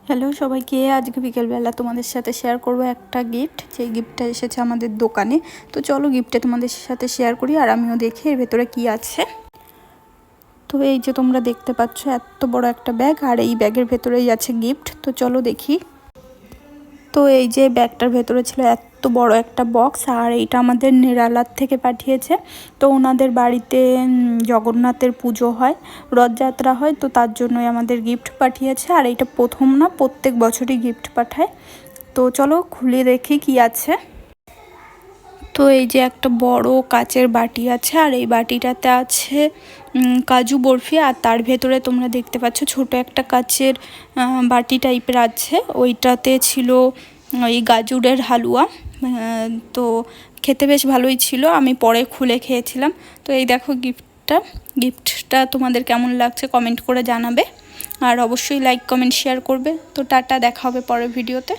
Hello সবাইকে, আজকে বিকেলবেলা তোমাদের সাথে শেয়ার করব একটা গিফট, যে গিফটটা এসেছে আমাদের দোকানে। তো চলো গিফটটা তোমাদের সাথে শেয়ার করি আর আমিও দেখি এর ভেতরে কি আছে। তো এই যে তোমরা দেখতে পাচ্ছ এত বড় একটা ব্যাগ, আর এই ব্যাগের ভেতরেই আছে গিফট। তো চলো দেখি। তো এই যে ব্যাগটার ভেতরে ছিল এত বড় একটা বক্স, আর এইটা আমাদের নিরালার থেকে পাঠিয়েছে। তো ওনাদের বাড়িতে জগন্নাথের পুজো হয়, রথযাত্রা হয়, তো তার জন্যই আমাদের গিফট পাঠিয়েছে। আর এইটা প্রথম না, প্রত্যেক বছরই গিফট পাঠায়। তো চলো খুলে দেখি কি আছে। তো এই যে একটা বড় কাচের বাটি আছে, আর এই বাটিটাতে আছে কাজু বরফি, আর তার ভেতরে তোমরা দেখতে পাচ্ছ ছোট একটা কাচের বাটি টাইপের আছে, ওইটাতে ছিল ওই গাজরের হালুয়া। তো খেতে বেশ ভালোই ছিল, আমি পরে খুলে খেয়েছিলাম। তো এই দেখো গিফটটা তোমাদের কেমন লাগছে কমেন্ট করে জানাবে, আর অবশ্যই লাইক কমেন্ট শেয়ার করবে। তো টাটা, দেখা হবে পরের ভিডিওতে।